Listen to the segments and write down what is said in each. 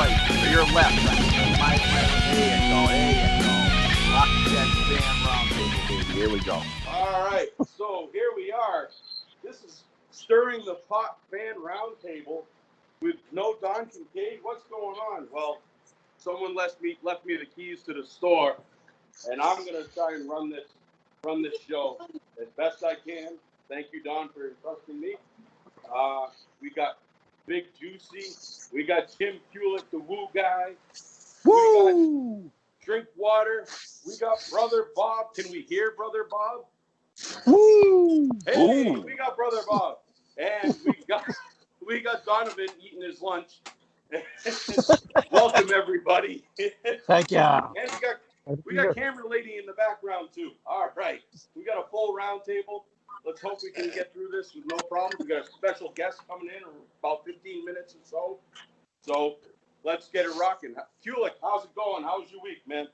right, or your left. My there you go. Rocky Fan Roundtable, baby. Here we go. All right, so here we are. This is Stirring the Pot Fan Roundtable with no Don Kincaid. What's going on? Well, someone left me the keys to the store, and I'm gonna try and run this show as best I can. Thank you, Don, for entrusting me. We got Big Juicy. We got Tim Kulik, the Woo guy. Woo! We got Drinkwater. We got Brother Bob. Can we hear Brother Bob? Woo! Hey, Ooh. we got Brother Bob. And we got Donovan eating his lunch. Welcome, everybody. Thank you. And we got camera lady in the background, too. All right. We got a full round table. Let's hope we can get through this with no problems. We got a special guest coming in in about 15 minutes or so. So let's get it rocking. Kulik, how's it going? How's your week, man?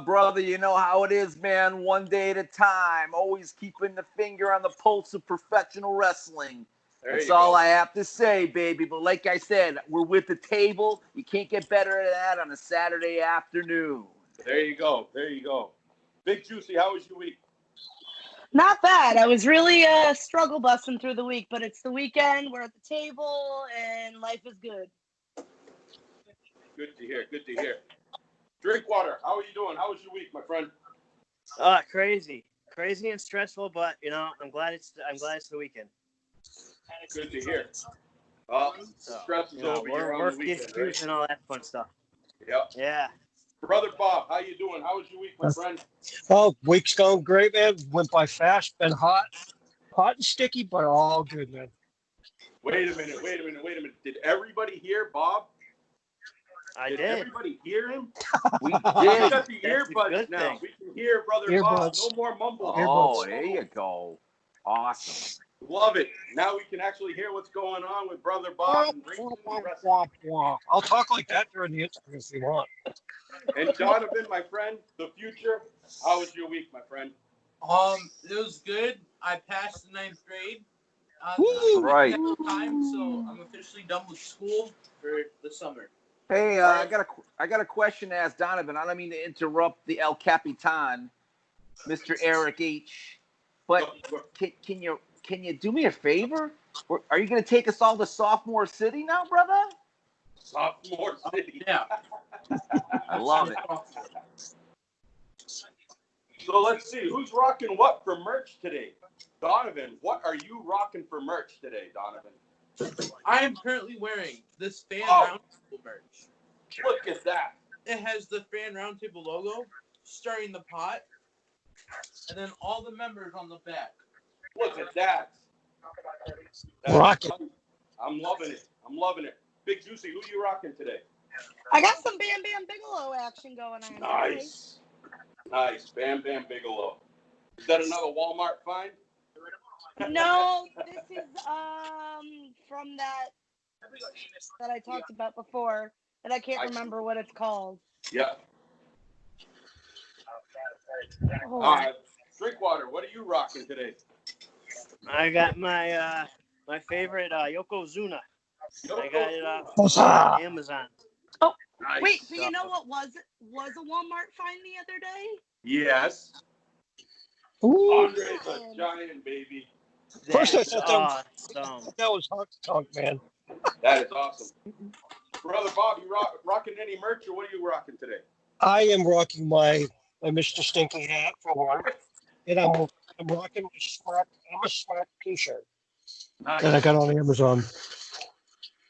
Brother, you know how it is, man. One day at a time. Always keeping the finger on the pulse of professional wrestling. That's all I have to say, baby. But like I said, we're with the table. You can't get better at that on a Saturday afternoon. There you go. There you go. Big Juicy, how was your week? Not bad. I was really struggle busting through the week, but it's the weekend. We're at the table, and life is good. Good to hear. Good to hear. Drinkwater, how are you doing? How was your week, my friend? Crazy and stressful, but I'm glad it's the weekend. Good to hear. Stress is over. You're on Work the the weekend, excuse right? and all that fun stuff. Yep. Yeah. Brother Bob, how you doing? How was your week, my friend? Oh, week's going great, man. Went by fast, been hot and sticky, but all good, man. Wait a minute. Did everybody hear Bob? Did Everybody hear him? We We did. got the That's a earbuds good now. thing. We can hear Brother Bob. Earbuds. No more mumble. Oh, there you go. Awesome. Love it. Now we can actually hear what's going on with Brother Bob and I'll talk like that during the interview if you want. And Donovan, my friend, the future. How was your week, my friend? It was good. I passed the 9th grade. Right. Time, so I'm officially done with school for the summer. Hey, I got a question to ask Donovan. I don't mean to interrupt the El Capitan, Mr. Erick H. But can you do me a favor? Are you going to take us all to Sophomore City now, brother? Sophomore City. Yeah. I love it. So let's see. Who's rocking what for merch today? Donovan, what are you rocking for merch today, Donovan? I am currently wearing this Fan Oh. Roundtable merch. Look at that. It has the Fan Roundtable logo, stirring the pot, and then all the members on the back. Look at that. Rock it. I'm loving it. Big Juicy, who you rocking today? I got some Bam Bam Bigelow action going on. Nice. Bam Bam Bigelow. Is that another Walmart find? No, this is from that I talked about before, that I can't remember what it's called. Yeah. Hold All on. right. Drinkwater, what are you rocking today? I got my my favorite Yokozuna. I got it off Huzzah. Amazon. Nice. Wait, so you know what was a Walmart find the other day? Yes. Ooh. Andre's a giant, baby. First I That's thought awesome. that was Honky Tonk, man. That is awesome. Brother Bob, you rocking any merch, or what are you rocking today? I am rocking my Mr. Stinky hat for one, and I'm rocking a swag t-shirt Nice. that I got on Amazon.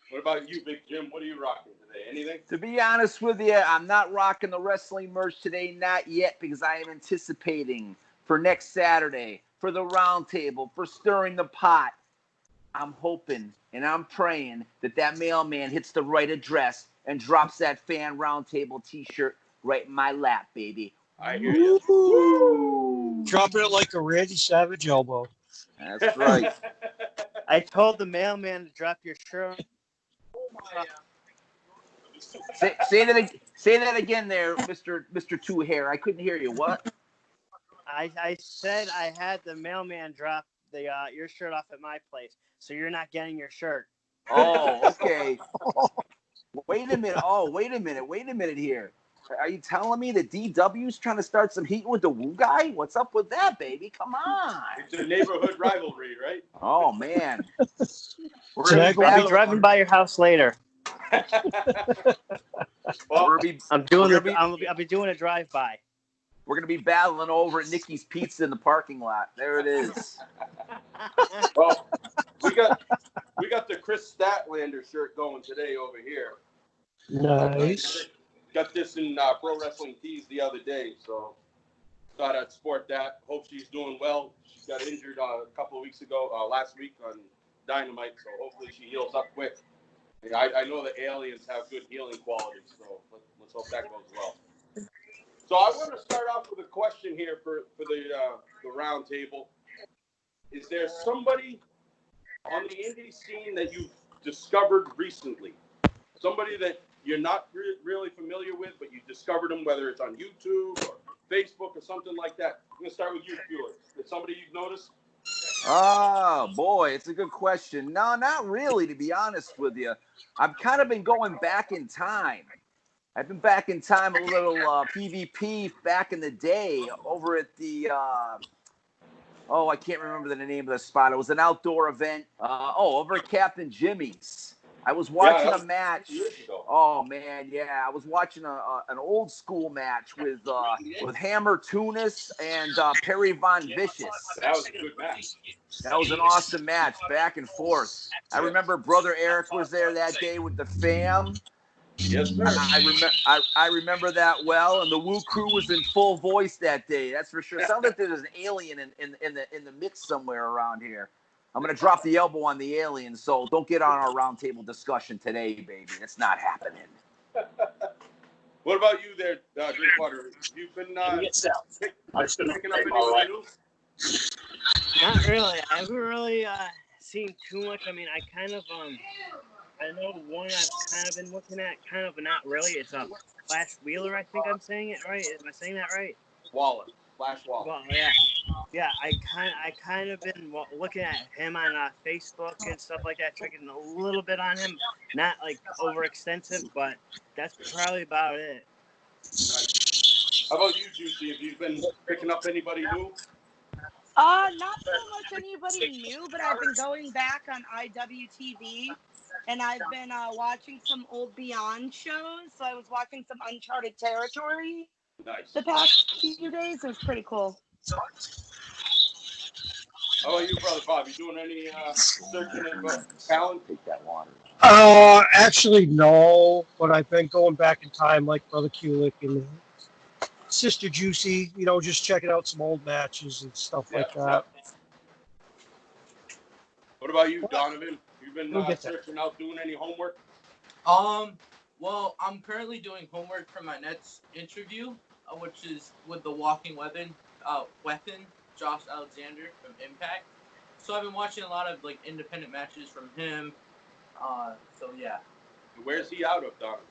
What about you, Big Jim? What are you rocking today? Anything? To be honest with you, I'm not rocking the wrestling merch today, not yet, because I am anticipating for next Saturday, for the Roundtable, for Stirring the Pot. I'm hoping and I'm praying that mailman hits the right address and drops that Fan Roundtable t-shirt right in my lap, baby. I hear you. Woo! Dropping it like a Randy Savage elbow. That's right. I told the mailman to drop your shirt. Say that again there, Mr. Two Hair. I couldn't hear you. What? I said I had the mailman drop your shirt off at my place, so you're not getting your shirt. Oh, okay. Wait a minute. Oh, wait a minute here. Are you telling me that DW's trying to start some heat with the Woo guy? What's up with that, baby? Come on. It's a neighborhood rivalry, right? Oh, man. We're So gonna that be I'll be battling. driving by your house later. Well, We're gonna be, I'm doing we're the. gonna be, I'll be doing a drive-by. we're gonna be battling over at Nikki's Pizza in the parking lot. There it is. well, we got the Chris Statlander shirt going today over here. Nice. Got this in Pro Wrestling Tees the other day, so thought I'd sport that. Hope she's doing well. She got injured a couple of weeks ago, last week on Dynamite, so hopefully she heals up quick. Yeah, I know the aliens have good healing qualities, so let's hope that goes well. So I want to start off with a question here for the round table. Is there somebody on the indie scene that you've discovered recently? Somebody that you're not really familiar with, but you discovered them, whether it's on YouTube or Facebook or something like that. I'm going to start with you, Kulik. Is somebody you've noticed? Oh, boy, it's a good question. No, not really, to be honest with you. I've kind of been going back in time. I've been back in time, a little PvP back in the day over at the, I can't remember the name of the spot. It was an outdoor event. Over at Captain Jimmy's. I was watching a match. Oh, man, yeah. I was watching an old school match with Hammer Tunis and Perry Von Vicious. That was a good match. That was an awesome match, back and forth. I remember Brother Erick was there that day with the fam. Yes, sir. I remember that well, and the Woo crew was in full voice that day. That's for sure. Sounds like there's an alien in the mix somewhere around here. I'm gonna drop the elbow on the alien, so don't get on our roundtable discussion today, baby. It's not happening. What about you there, Drinkwater? You've been picking up anyone new? Not really. I haven't really seen too much. I mean, I kind of I know one I've kind of been looking at, kind of, but not really. It's Flash Wheeler. I think I'm saying it right. Am I saying that right? Flash Waller. Well, yeah. I kind of been looking at him on Facebook and stuff like that, checking a little bit on him. Not like overextensive, but that's probably about it. How about you, Juicy? Have you been picking up anybody new? Not so much anybody new, but I've been going back on IWTV, and I've been watching some old Beyond shows. So I was watching some Uncharted Territory the past few days. It was pretty cool. How about you, Brother Bob? You doing any searching of talent? Take that water. Actually, no. But I've been going back in time, like Brother Kulik and Sister Juicy. Just checking out some old matches and stuff like that. What about you, Donovan? You've been searching out, doing any homework? Well, I'm currently doing homework for my next interview, which is with the Walking Weapon, Josh Alexander from Impact. So I've been watching a lot of like independent matches from him. So yeah. Where's he out of, Donovan?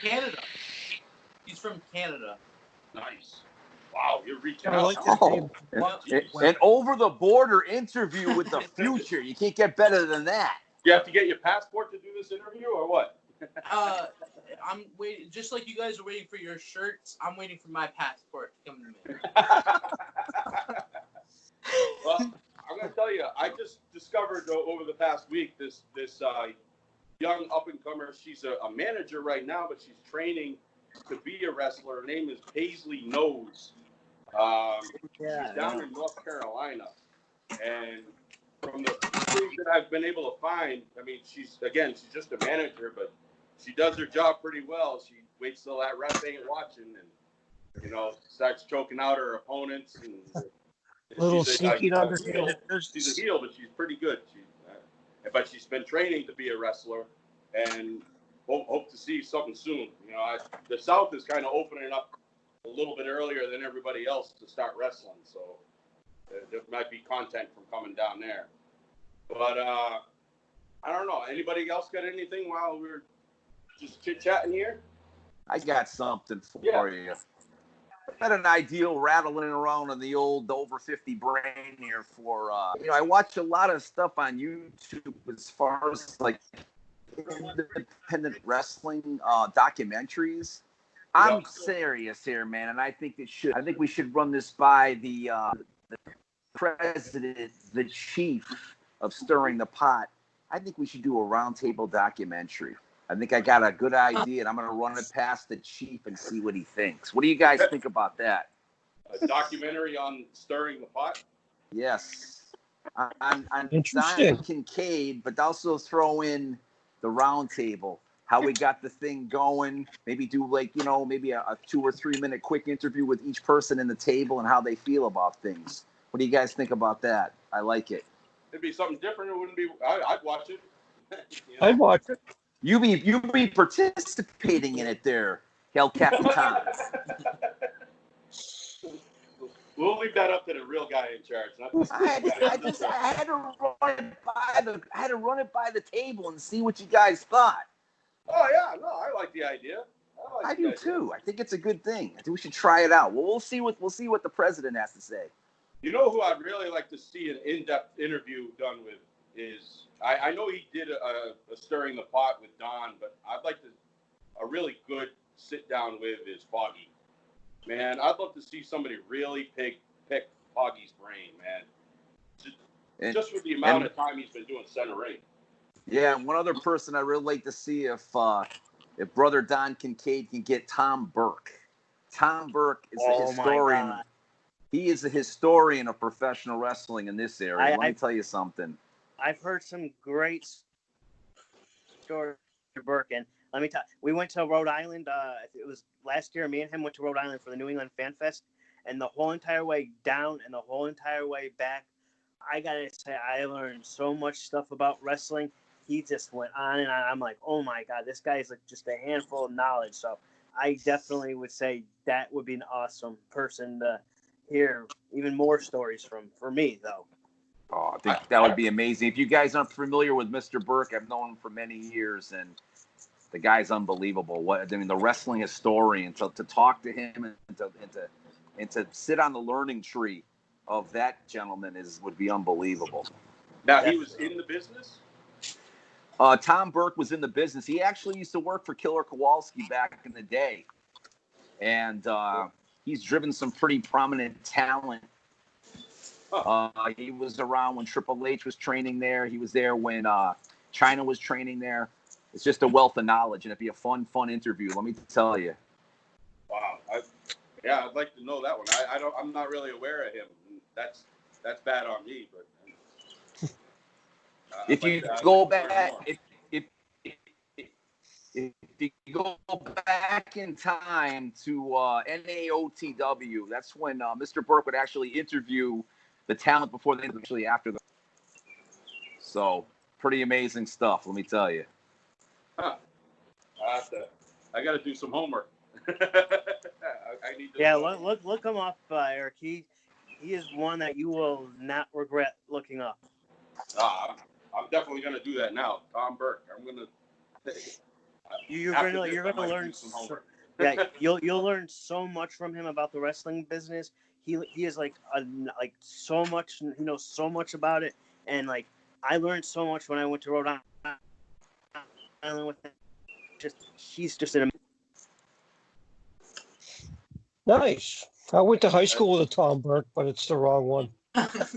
Canada. He's from Canada. Nice. Wow, you're reaching I out. like that name. An over-the-border interview with the future. You can't get better than that. You have to get your passport to do this interview, or what? I'm waiting, just like you guys are waiting for your shirts. I'm waiting for my passport to come to me. Well, I'm gonna tell you, I just discovered over the past week this young up-and-comer. She's a manager right now, but she's training to be a wrestler. Her name is Paisley Nose. She's down in North Carolina, and from the things that I've been able to find, I mean, she's just a manager, but she does her job pretty well. She waits till that ref ain't watching, and starts choking out her opponents. And Little she's sneaky heel. She's a heel, but she's pretty good. But she's been training to be a wrestler, and hope to see something soon. The South is kind of opening up a little bit earlier than everybody else to start wrestling, so there might be content from coming down there. But I don't know. Anybody else got anything while we're just chit-chatting here? I got something for you. I had an ideal rattling around on the old over 50 brain here for, I watch a lot of stuff on YouTube as far as like independent wrestling documentaries. I'm serious here, man, and I think we should run this by the president, the chief of Stirring the Pot. I think we should do a roundtable documentary. I think I got a good idea, and I'm going to run it past the chief and see what he thinks. What do you guys think about that? A documentary on Stirring the Pot? Yes. On Interesting. Don Kincaid, but also throw in the roundtable, how we got the thing going. Maybe do maybe a 2 or 3 minute quick interview with each person in the table and how they feel about things. What do you guys think about that? I like it. It'd be something different. It wouldn't be. I'd watch it. I'd watch it. You be participating in it there, El Capitan. We'll leave that up to the real guy in charge. I had to run it by the table and see what you guys thought. Oh yeah, no, I like the idea. I do too. I think it's a good thing. I think we should try it out. Well, we'll see what the president has to say. You know who I'd really like to see an in-depth interview done with is I know he did a Stirring the Pot with Don, but I'd like a really good sit down with is Foggy. Man, I'd love to see somebody really pick Foggy's brain, man. Just with the amount of time he's been doing center ring. Yeah, and one other person I'd really like to see if Brother Don Kincaid can get Tom Burke. Tom Burke is a historian. He is a historian of professional wrestling in this area. Let me tell you something. I've heard some great stories of Burke, and let me tell you, we went to Rhode Island. It was last year. Me and him went to Rhode Island for the New England Fan Fest, and the whole entire way down and the whole entire way back, I gotta say, I learned so much stuff about wrestling. He just went on and on. I'm like, oh my God, this guy is like just a handful of knowledge. So I definitely would say that would be an awesome person to hear even more stories from. For me, though. Oh, I think that would be amazing. If you guys aren't familiar with Mr. Burke, I've known him for many years, and the guy's unbelievable. The wrestling historian, to talk to him and to sit on the learning tree of that gentleman would be unbelievable. Now, he was in the business? Tom Burke was in the business. He actually used to work for Killer Kowalski back in the day, and he's driven some pretty prominent talent. He was around when Triple H was training there. He was there when China was training there. It's just a wealth of knowledge, and it'd be a fun interview. Let me tell you. Wow. I'd like to know that one. I'm not really aware of him. That's bad on me, but. If you go back, if you go back in time to NAOTW, that's when Mr. Burke would actually interview the talent before they actually after them. So pretty amazing stuff, let me tell you. Huh. I got to do some homework. I need to. Yeah, look him up, Eric. He is one that you will not regret looking up. I'm definitely going to do that now. Tom Burke. I'm going to. You're gonna learn. You'll learn so much from him about the wrestling business. He is like so much. He knows so much about it, and like I learned so much when I went to Rhode Island with him. He's just an. Nice. I went to high school with a Tom Burke, but it's the wrong one. That's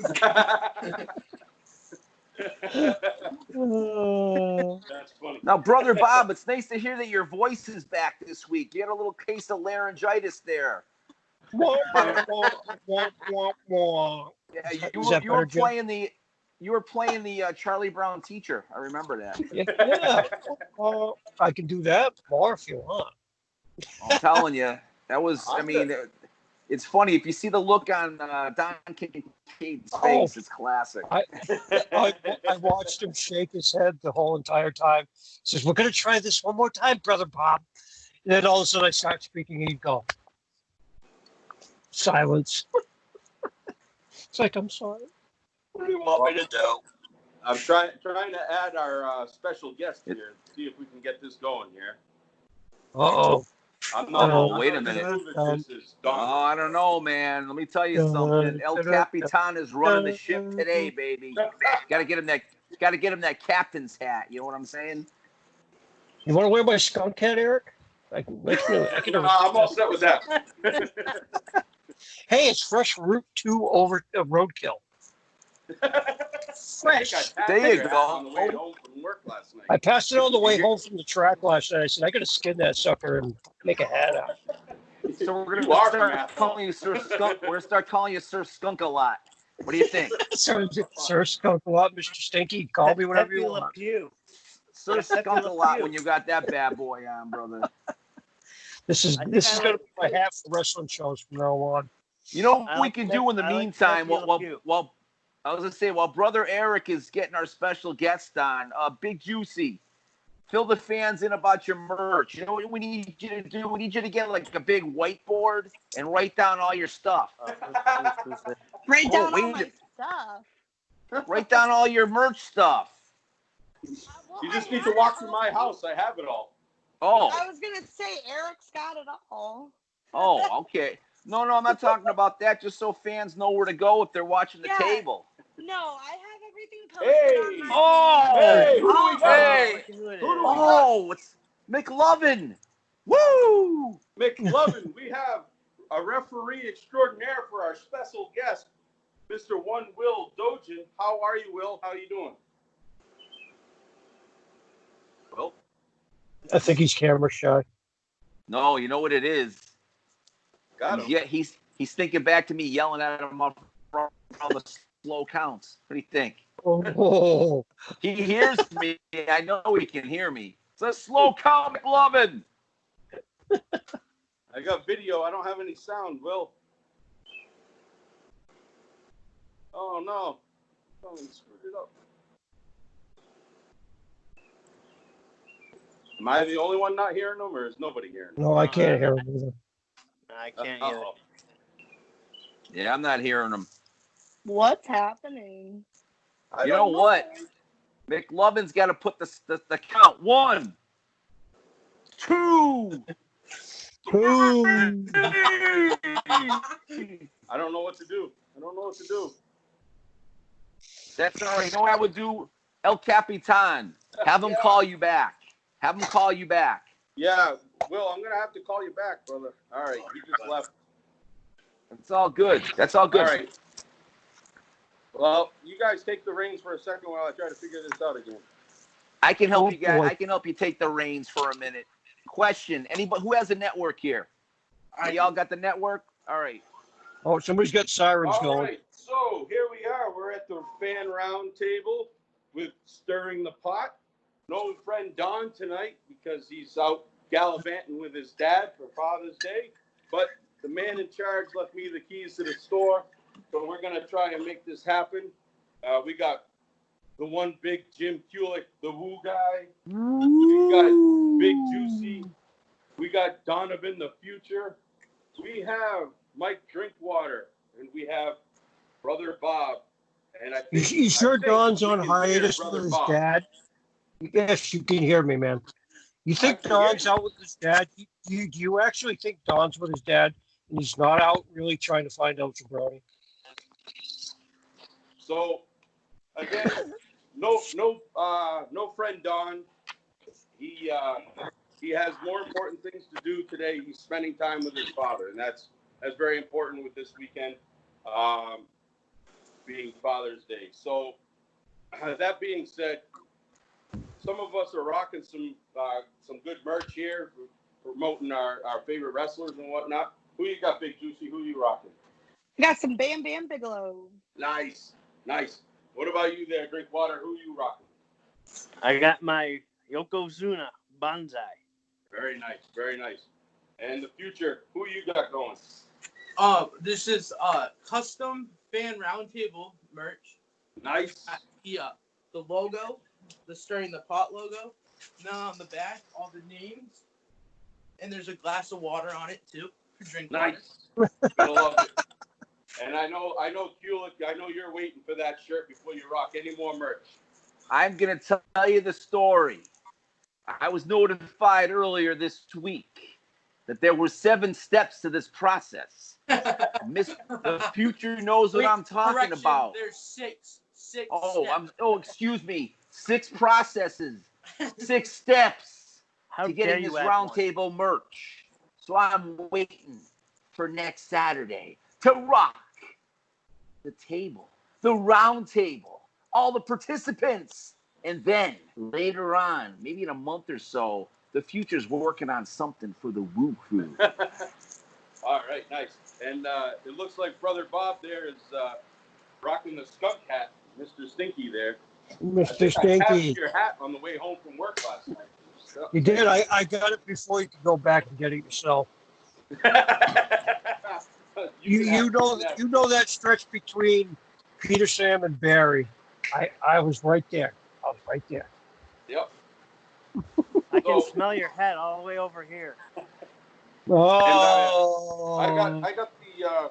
funny. Now, Brother Bob, it's nice to hear that your voice is back this week. You had a little case of laryngitis there. Yeah, you were playing the Charlie Brown teacher. I remember that. Yeah. I can do that more if you want. I'm telling you, that was. I mean, it's funny if you see the look on Don Kincaid's face. It's classic. I watched him shake his head the whole entire time. He says, "We're going to try this one more time, Brother Bob." And then all of a sudden I start speaking and he'd go, silence. It's like, I'm sorry. What do you want me to do? I'm trying to add our special guest here. See if we can get this going here. Uh-oh. Wait a minute. I don't know, man. Let me tell you something. El Capitan is running the ship today, baby. Got to get him that captain's hat. You know what I'm saying? You want to wear my skunk hat, Eric? I can I'm all set with that. Hey, it's fresh Route 2 over roadkill. Fresh. There you go. On the way home from work last night. I passed it on the way home from the track last night. I said, I got to skin that sucker and make a hat out. So we're You gonna are start from calling you Sir Skunk. We're gonna start calling you Sir Skunk a lot. What do you think? Sir Skunk a lot, Mr. Stinky. Call me whatever you Pepe want. Le Pew. Sir Skunk a lot when you got that bad boy on, brother. This is I think this I is gonna like- be my hat for wrestling shows from now on. You know what I we like can Pepe- do in the I like meantime? Pepe Le Pew. While I was gonna say, while brother Eric is getting our special guest on, Big Juicy, fill the fans in about your merch. You know what we need you to do? We need you to get like a big whiteboard and write down all your stuff. Write down all wait. my stuff. Write down all your merch stuff. Well, You just I need to have walk it through all. my house. I have it all. Oh, I was gonna say Eric's got it all. oh, okay. No, I'm not talking about that. Just so fans know where to go if they're watching the Yeah. table. No, I have everything posted Hey! on my Oh! Hey, who do we got? Hey! Who it is? Who do we Oh, it's McLovin. Woo! McLovin, we have a referee extraordinaire for our special guest, Mr. One Will Dojan. How are you, Will? How are you doing? Will? I think he's camera shy. No, you know what it is. Got him. Yeah, he's thinking back to me yelling at him on the slow counts. What do you think? Oh, He hears me. I know he can hear me. It's a slow count, McLovin. I got video. I don't have any sound, Will. Oh, no. Oh, he screwed it up. Am I the only one not hearing them, or is nobody hearing them? no, I can't hear him either. I can't either. Uh-oh. Yeah, I'm not hearing him. What's happening? I You don't know what? McLovin's got to put the count. 1, 2. Boom. I don't know what to do. That's all right. You know what I would do? El Capitan. Have him call you back. Yeah, Will, I'm going to have to call you back, brother. All right, you just left. It's all good. That's all good. All right. Well, you guys take the reins for a second while I try to figure this out again. I can help Oh, you guys. boy. I can help you take the reins for a minute. Question: anybody who has a network here? Y'all got the network? All right. Oh, somebody's got sirens All going. right, so here we are. We're at the fan round table with Stirring the Pot. No friend Don tonight because he's out gallivanting with his dad for Father's Day. But the man in charge left me the keys to the store, so we're going to try and make this happen. We got the one big Jim Kulik, the woo guy. We got Big Juicy. We got Donovan, the future. We have Mike Drinkwater, and we have Brother Bob. And I think, You sure I think Don's we on can hear hiatus Brother with his Bob. dad? Yes, you can hear me, man. You think I can hear Don's you. out with his dad? Do you actually think Don's with his dad and he's not out really trying to find out jabroni? So again, no friend Don. He has more important things to do today. He's spending time with his father, and that's very important with this weekend being Father's Day. So that being said, some of us are rocking some good merch here, promoting our favorite wrestlers and whatnot. Who you got, Big Juicy? Who you rocking? I got some Bam Bam Bigelow. Nice. What about you there, Drinkwater? Who you rocking? I got my Yokozuna Banzai. Very nice. And the future, who you got going? This is custom fan roundtable merch. Nice. The logo, the Stirring the Pot logo. Now on the back, all the names, and there's a glass of water on it too for drink. Nice. Gonna love it. And I know Kulik, I know you're waiting for that shirt before you rock any more merch. I'm gonna tell you the story. I was notified earlier this week that there were 7 steps to this process. The future knows what I'm talking Correction, about. There's six. Oh, steps. excuse me. 6 processes, 6 steps. How to dare getting you this add one? Roundtable merch. So I'm waiting for next Saturday to rock the table, the round table, all the participants. And then later on, maybe in a month or so, the future's working on something for the Woo Crew. All right, nice. And it looks like Brother Bob there is rocking the skunk hat, Mr. Stinky there. Mr. I Stinky. passed your hat on the way home from work last night. You did. I got it before you could go back and get it yourself. You know that stretch between Peter Sam and Barry. I was right there. I was right there. Yep. I can smell your hat all the way over here. Oh. And I got the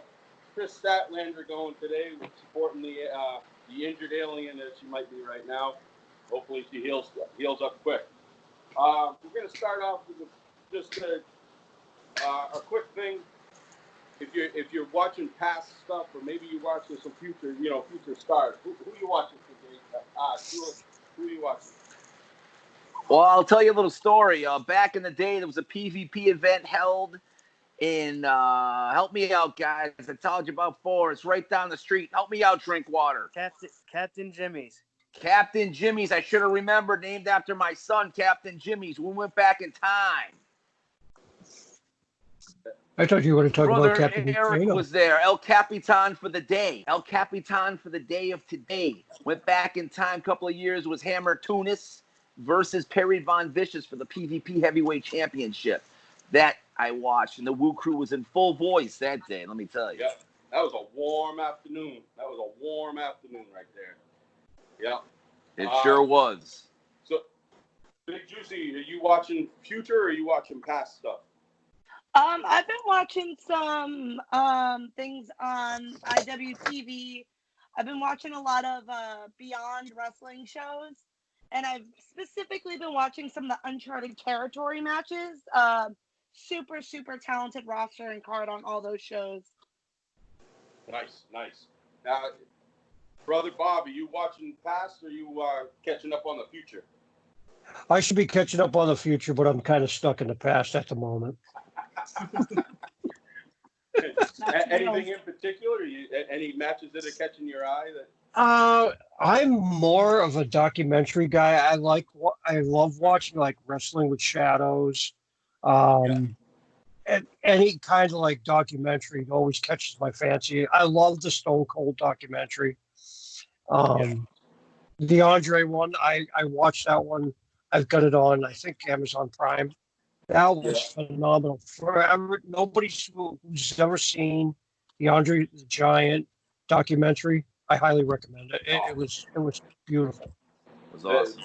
Chris Statlander going today, supporting the injured alien that she might be right now. Hopefully she heals up quick. We're going to start off with just a quick thing. If you're watching past stuff, or maybe you're watching some future stars, who are you watching today? Who are you watching? Well, I'll tell you a little story. Back in the day, there was a PvP event held in, help me out, guys. I told you about before. It's right down the street. Help me out, Drinkwater. Captain Jimmy's. Captain Jimmy's. I should have remembered, named after my son, Captain Jimmy's. We went back in time. I thought you were going to talk Brother about Captain Erick Neutrino. was there. El Capitan for the day. El Capitan for the day of today. Went back in time a couple of years. Was Hammer Tunis versus Perry Von Vicious for the PvP Heavyweight Championship. That I watched, and the Woo Crew was in full voice that day, let me tell you. Yeah, that was a warm afternoon. Right there. Yeah. It sure was. So, Big Juicy, are you watching future or are you watching past stuff? I've been watching some things on IWTV. I've been watching a lot of Beyond wrestling shows, and I've specifically been watching some of the Uncharted Territory matches. Super, super talented roster and card on all those shows. Nice. Now, Brother Bob, are you watching past or are you catching up on the future? I should be catching up on the future, but I'm kind of stuck in the past at the moment. Anything in particular? Any matches that are catching your eye? I'm more of a documentary guy. I love watching like Wrestling with Shadows. And any kind of like documentary always catches my fancy. I love the Stone Cold documentary. The Andre one, I watched that one. I've got it on, I think, Amazon Prime. That was phenomenal. Forever, nobody who's ever seen the Andre the Giant documentary, I highly recommend it. It was beautiful. It was awesome.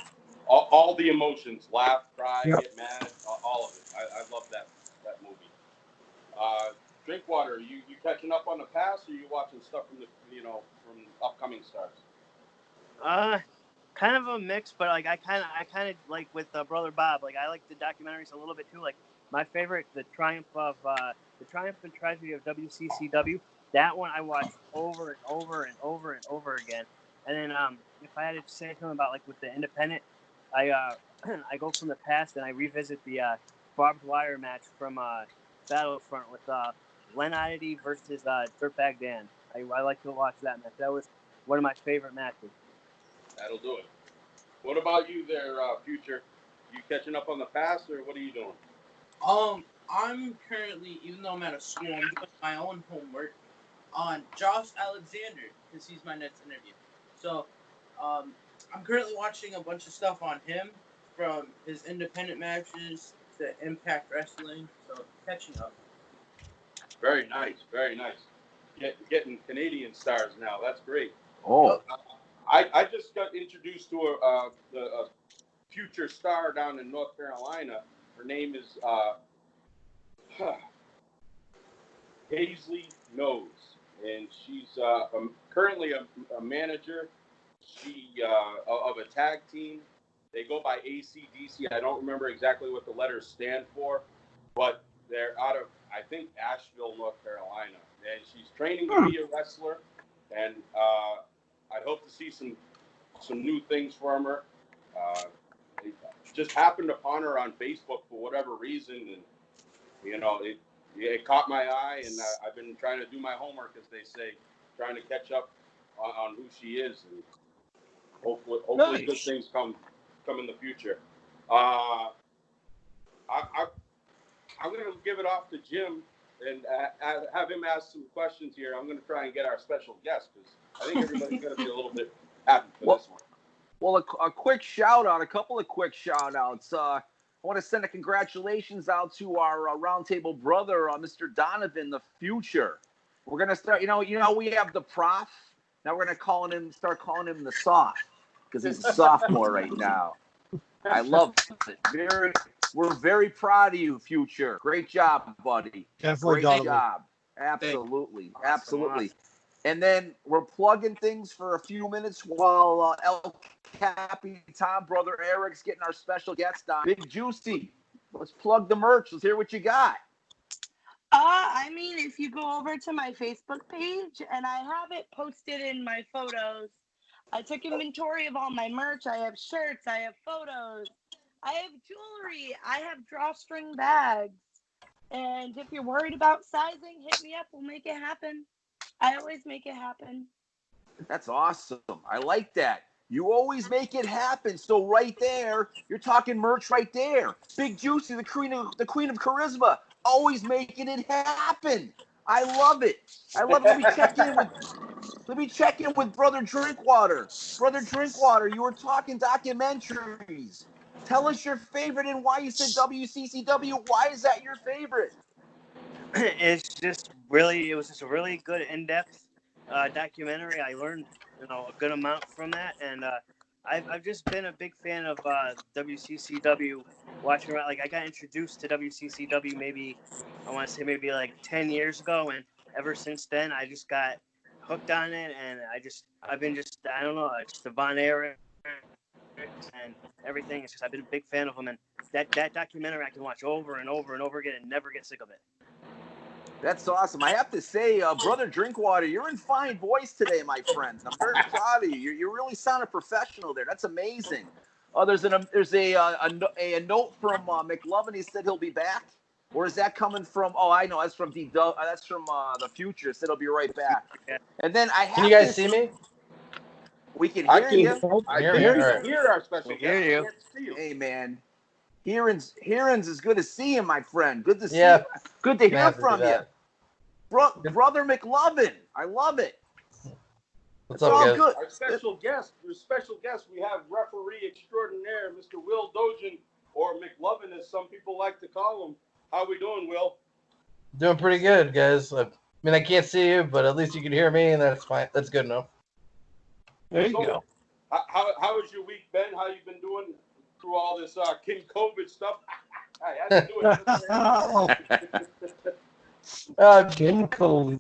All the emotions, laugh, cry, get mad, all of it. I love that movie. Drinkwater, you catching up on the past, or you watching stuff from upcoming stars? Kind of a mix, but like I kind of like with Brother Bob. Like I like the documentaries a little bit too. Like my favorite, the Triumph and Tragedy of WCCW. That one I watched over and over and over and over again. And then if I had to say something about like with the independent, I I go from the past and I revisit the barbed wire match from Battlefront with Len Oddity versus Dirtbag Dan. I like to watch that match. That was one of my favorite matches. That'll do it. What about you there, Future? You catching up on the past, or what are you doing? I'm currently, even though I'm at a school, I'm doing my own homework on Josh Alexander, because he's my next interview. So, I'm currently watching a bunch of stuff on him, from his independent matches to Impact Wrestling, so catching up. Very nice. Getting Canadian stars now. That's great. Oh. I just got introduced to a future star down in North Carolina. Her name is Paisley Knows, and she's currently a manager. She of a tag team. They go by ACDC. I don't remember exactly what the letters stand for, but they're out of, I think, Asheville, North Carolina, and she's training to be a wrestler. And I hope to see some new things from her. just happened upon her on Facebook for whatever reason, and it caught my eye, and I've been trying to do my homework, as they say, trying to catch up on who she is, and hopefully Nice. good things come in the future. I'm going to give it off to Jim and have him ask some questions here. I'm going to try and get our special guest, because I think everybody's going to be a little bit happy for this one. Well, a quick shout out, a couple of quick shout outs. I want to send a congratulations out to our Roundtable brother, Mr. Donovan, the future. We're going to start, we have the prof. Now we're going to start calling him the soft, because he's a sophomore right now. I love it. We're very proud of you, future. Great job, buddy. Definitely, Great Donovan. job. Absolutely. Awesome. Absolutely. And then we're plugging things for a few minutes while El Capitan, brother Erick's getting our special guest on. Big Juicy. Let's plug the merch. Let's hear what you got. If you go over to my Facebook page, and I have it posted in my photos. I took inventory of all my merch. I have shirts. I have photos. I have jewelry. I have drawstring bags. And if you're worried about sizing, hit me up. We'll make it happen. I always make it happen. That's awesome. I like that. You always make it happen. So right there, you're talking merch right there. Big Juicy, the queen of charisma, always making it happen. I love it. Let me check in with Brother Drinkwater. Brother Drinkwater, you were talking documentaries. Tell us your favorite and why you said WCCW. Why is that your favorite? It was just a really good in-depth documentary. I learned, a good amount from that, and I've just been a big fan of WCCW. Watching around, I got introduced to WCCW maybe 10 years ago, and ever since then I just got hooked on it, and I've been just the Von Erich and everything. It's just I've been a big fan of them, and that documentary I can watch over and over and over again and never get sick of it. That's awesome. I have to say, Brother Drinkwater, you're in fine voice today, my friend. I'm very proud of you. You really sounded professional there. That's amazing. There's a note from McLovin. He said he'll be back. Or is that coming from? Oh, I know. That's from the future. Said he'll be right back. And then I have. Can you guys see me? We can hear you. I can hear our special guest. Hear you. I can't see you. Hey, man. Hearing's is good to see you, my friend. Good to see Yeah. you. Good to hear Happy from to you. that. Brother McLovin. I love it. What's It's up, all guys? good. Our special guest, we have referee extraordinaire, Mr. Will Dojan, or McLovin, as some people like to call him. How we doing, Will? Doing pretty good, guys. I can't see you, but at least you can hear me, and that's fine. That's good enough. There you go. How has your week been? How you been doing through all this COVID stuff? I had to do it. Kincaid.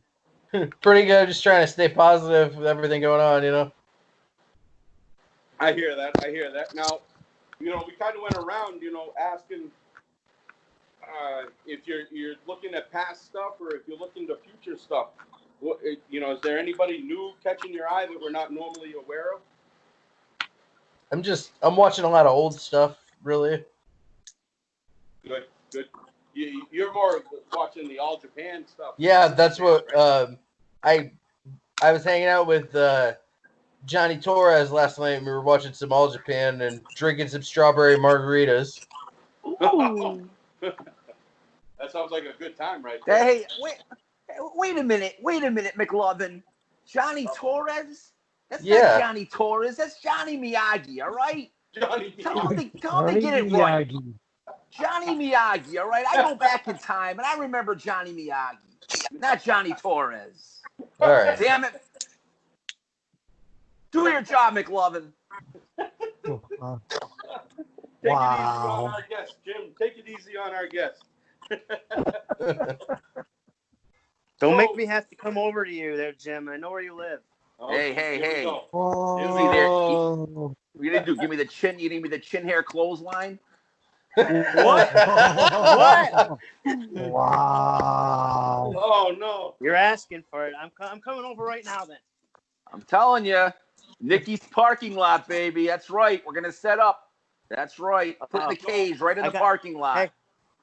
Pretty good. Just trying to stay positive with everything going on, I hear that. Now, we kind of went around, asking if you're looking at past stuff or if you're looking to future stuff. Is there anybody new catching your eye that we're not normally aware of? I'm watching a lot of old stuff, really. Good. You're more watching the All Japan stuff. Yeah, that's what I was hanging out with Johnny Torres last night, and we were watching some All Japan and drinking some strawberry margaritas. Ooh. That sounds like a good time, right there. Hey, wait a minute, McLovin. Johnny Torres? That's not Johnny Torres. That's Johnny Miyagi, all right? Johnny Tell him to get it right. Johnny Miyagi, all right? I go back in time, and I remember Johnny Miyagi, not Johnny Torres. All right. Damn it. Do your job, McLovin. Take it easy on our guest, Jim. Take it easy on our guest. Don't make me have to come over to you there, Jim. I know where you live. Hey. Oh. What you gonna do? Give me the chin. You need me the chin hair clothesline? What? Wow. Oh no! You're asking for it. I'm coming over right now then. I'm telling you, Nikki's parking lot, baby. That's right. We're gonna set up. That's right. Put in the cage right in the parking lot. Hey,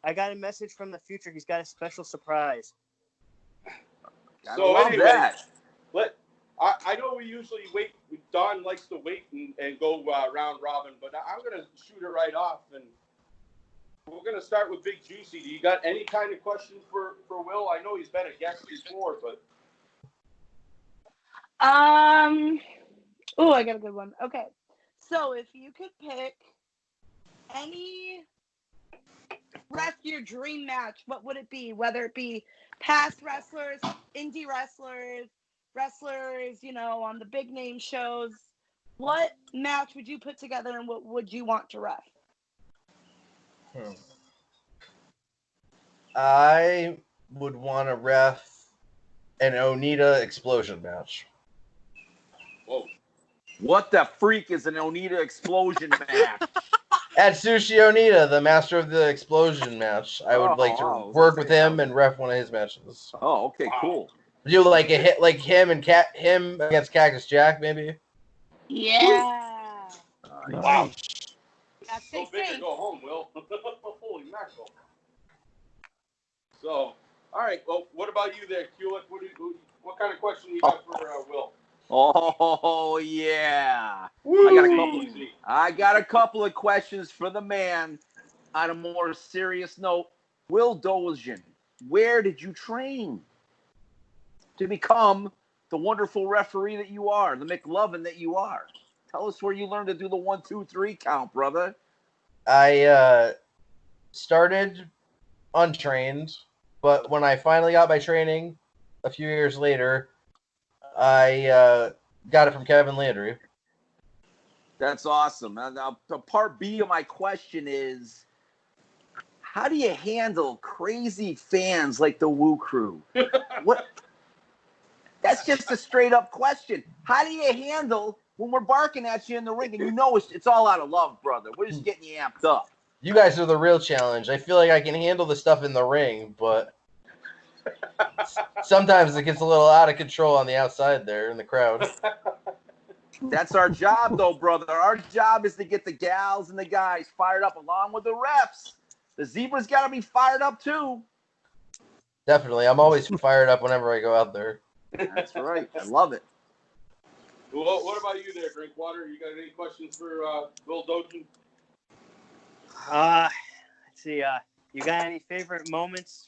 I got a message from the future. He's got a special surprise. So love anyway, that. I know we usually wait. Don likes to wait and go round robin, but I'm going to shoot it right off. And we're going to start with Big Juicy. Do you got any kind of question for Will? I know he's been a guest before, but. Oh, I got a good one. Okay. So if you could pick any your dream match, what would it be? Whether it be past wrestlers, indie wrestlers, on the big name shows, what match would you put together and what would you want to ref? I would want to ref an Onita explosion match. Whoa. What the freak is an Onita explosion match? Atsushi Onita, the master of the explosion match. I would like to work with him and ref one of his matches. Oh, okay, cool. Do like a hit like him against Cactus Jack, maybe? Yeah. Wow. That's So big to go home, Will. Holy mackerel. So, all right. Well, what about you there, Kulik? What kind of question you got for Will? Oh yeah. Woo! I got a couple of questions for the man. On a more serious note, Will Dojan, where did you train to become the wonderful referee that you are, the McLovin that you are? Tell us where you learned to do the 1, 2, 3 count, brother. I started untrained, but when I finally got my training a few years later, I got it from Kevin Landry. That's awesome. Now, the part B of my question is, how do you handle crazy fans like the Woo Crew? What? That's just a straight up question. How do you handle when we're barking at you in the ring and you know it's all out of love, brother? We're just getting you amped up. You guys are the real challenge. I feel like I can handle the stuff in the ring, but sometimes it gets a little out of control on the outside there in the crowd. That's our job, though, brother. Our job is to get the gals and the guys fired up along with the refs. The Zebra's got to be fired up, too. Definitely. I'm always fired up whenever I go out there. That's right. I love it. Well, what about you there, Drinkwater? You got any questions for Will Dojan? Let's see. You got any favorite moments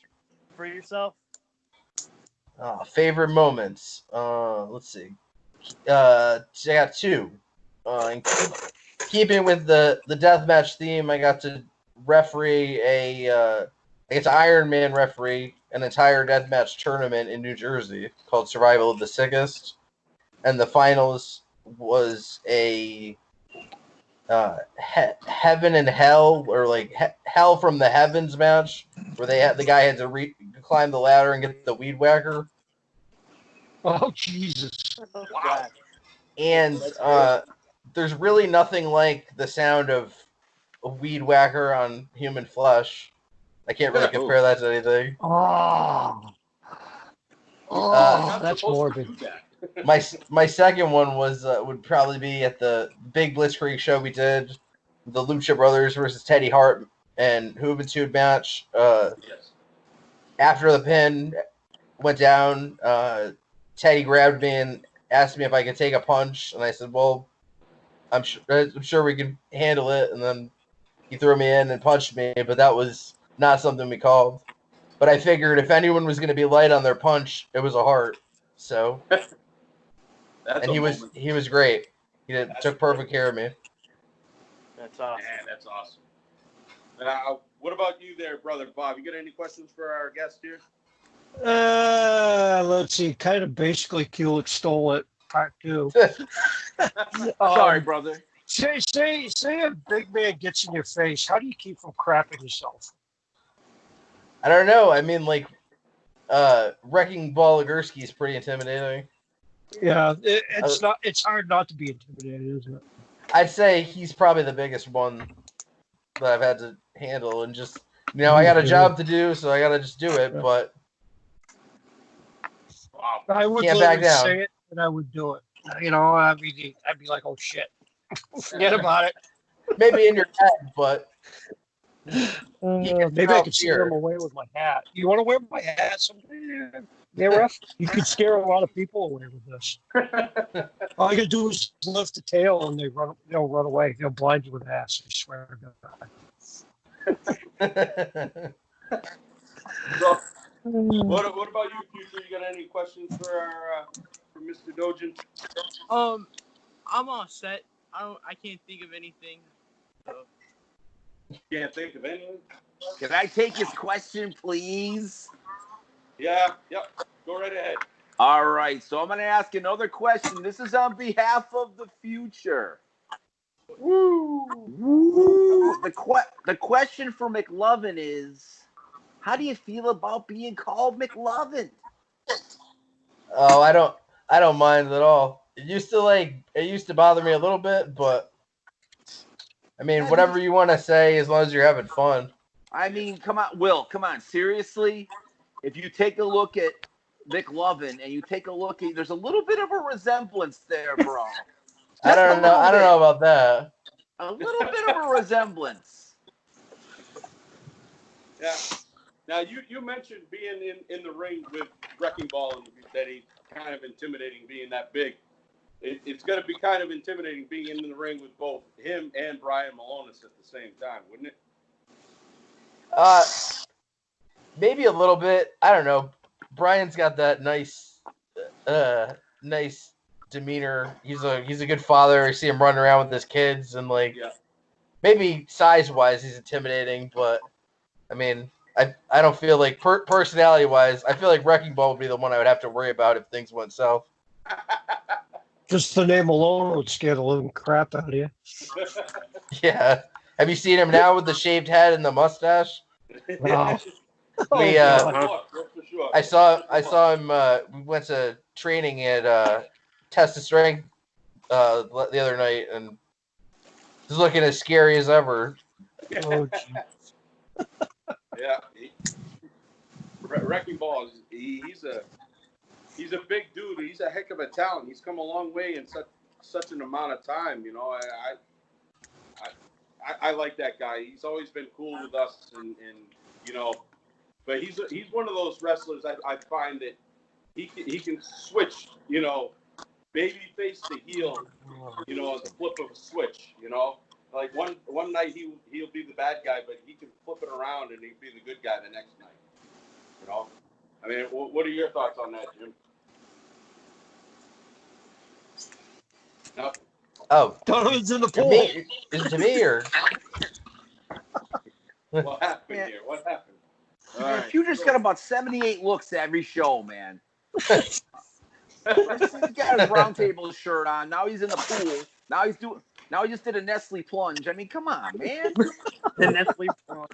for yourself? Favorite moments. Let's see. I got two. In keeping with the deathmatch theme, I got to referee I get to Iron Man referee an entire deathmatch tournament in New Jersey called Survival of the Sickest, and the finals was a heaven and hell, or like hell from the heavens match, where the guy had to climb the ladder and get the weed whacker. Oh, Jesus. Oh, Wow. God. And there's really nothing like the sound of a weed whacker on human flesh. I can't really compare that to anything. That's morbid. My second one was would probably be at the big Blitzkrieg show we did, the Lucha Brothers versus Teddy Hart and Juventud match. Yes. After the pin went down, Teddy grabbed me and asked me if I could take a punch, and I said, "Well, I'm sure we can handle it." And then he threw me in and punched me, but that was not something we called. But I figured if anyone was going to be light on their punch, it was a Hart. So, and he was great. He took perfect care of me. That's awesome. Man, that's awesome. What about you there, brother Bob? You got any questions for our guest here? Let's see. Kind of basically, Kulik stole it. Part 2. Sorry, brother. Say a big man gets in your face. How do you keep from crapping yourself? I don't know. I mean, like, Wrecking Ball Legursky is pretty intimidating. Yeah, it's hard not to be intimidated, isn't it? I'd say he's probably the biggest one that I've had to handle, and just, I got a job to do, so I got to just do it, but I would can't back down. say it, and I would do it. I'd be like, oh, shit. Forget about it. Maybe in your head, but maybe I could scare him away with my hat. You want to wear my hat someday? Yeah, ref. You could scare a lot of people away with this. All you gotta do is lift the tail, and they'll run away. They'll blind you with ass. I swear to God. So, what about you, Future? You got any questions for Mr. Dojan? I'm all set. I can't think of anything. So. Can't think of anything. Can I take his question, please? Yeah. Yep. Go right ahead. All right. So I'm going to ask another question. This is on behalf of the future. Woo! Woo! The question for McLovin is, how do you feel about being called McLovin? Oh, I don't mind at all. It used to bother me a little bit, but I mean, whatever you want to say, as long as you're having fun. I mean, come on, Will, come on, seriously. If you take a look at McLovin and you take a look at, there's a little bit of a resemblance there, bro. I don't know about that. A little bit of a resemblance. Yeah. Now you mentioned being in the ring with Wrecking Ball and that he's kind of intimidating being that big. It's going to be kind of intimidating being in the ring with both him and Brian Malonis at the same time, wouldn't it? Maybe a little bit. I don't know. Brian's got that nice demeanor. He's a good father. I see him running around with his kids, and maybe size wise he's intimidating, but I mean, I don't feel like personality wise, I feel like Wrecking Ball would be the one I would have to worry about if things went south. Just the name alone would scare the living crap out of you. Yeah. Have you seen him now with the shaved head and the mustache? Wow. I saw him. We went to training at Test of Strength the other night, and he's looking as scary as ever. Oh, yeah. Wrecking Ball, he's a big dude. He's a heck of a talent. He's come a long way in such an amount of time. You know, I like that guy. He's always been cool with us, and you know, but he's one of those wrestlers I find that he can switch. You know, baby face to heel. You know, the flip of a switch. You know, like one night he'll be the bad guy, but he can flip it around and he'll be the good guy the next night. You know, I mean, what are your thoughts on that, Jim? No. Oh, Donovan's in the pool. Is it to me or? What happened here? What happened? All right. Future's got about 78 looks to every show, man. He's got his Roundtable shirt on. Now he's in the pool. Now he just did a Nestle plunge. I mean, come on, man. The Nestle plunge.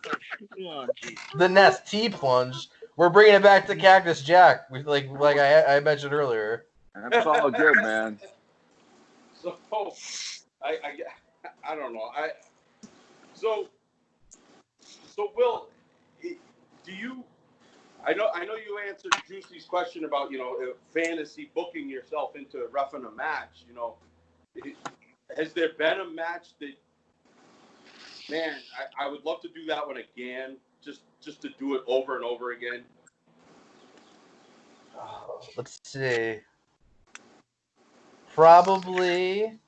Come on, geez. The Nestle plunge. We're bringing it back to Cactus Jack, like I mentioned earlier. That's all good, man. So, I don't know. So Will, do you? I know you answered Juicy's question about fantasy booking yourself into roughing a match. You know, has there been a match that, man, I would love to do that one again, just to do it over and over again. Let's see. Probably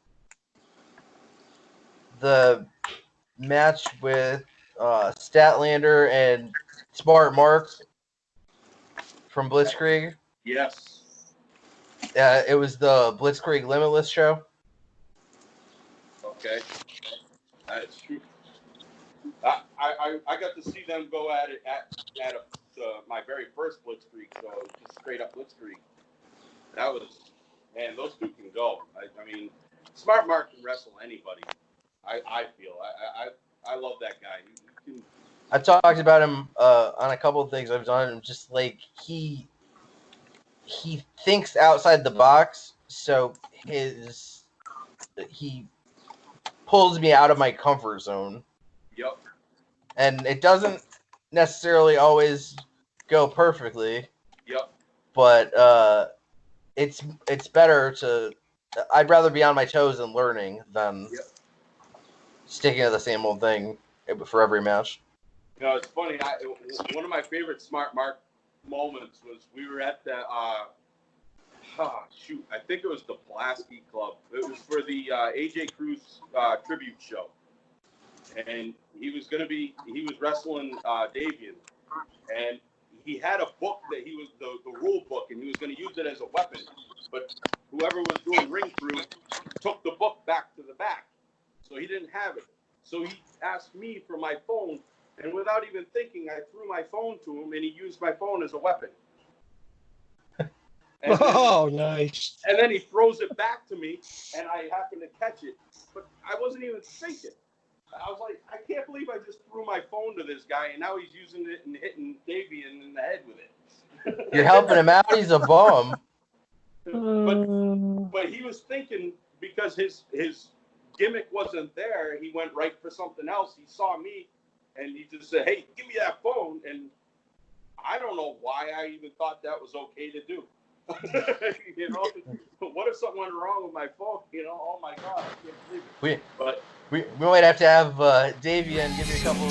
the match with Statlander and Smart Mark from Blitzkrieg. Yes. It was the Blitzkrieg Limitless show. Okay. That's true. I got to see them go at it at my very first Blitzkrieg, so just straight up Blitzkrieg. That was, man, those two can go. I mean, Smart Mark can wrestle anybody. I feel. I love that guy. He can, I've talked about him on a couple of things I've done. Just like he thinks outside the box, so he pulls me out of my comfort zone. Yep. And it doesn't necessarily always go perfectly. Yep. But it's better to. I'd rather be on my toes and learning than. Yep. sticking to the same old thing for every match. You know, it's funny. One of my favorite Smart Mark moments was we were at the I think it was the Pulaski Club. It was for the AJ Cruz tribute show, and he was wrestling Davian, and he had a book that he was the rule book, and he was going to use it as a weapon, but whoever was doing ring crew took the book back to the back, so he didn't have it. So he asked me for my phone, and without even thinking, I threw my phone to him, and he used my phone as a weapon. And Nice. And then he throws it back to me, and I happen to catch it, but I wasn't even thinking. I was like, I can't believe I just threw my phone to this guy, and now he's using it and hitting Davian in the head with it. You're helping him out. He's a bum. But he was thinking, because his gimmick wasn't there, he went right for something else. He saw me, and he just said, "Hey, give me that phone." And I don't know why I even thought that was okay to do. You know, what if something went wrong with my phone? You know, oh my God, I can't believe it. We might have to have Davian give you a couple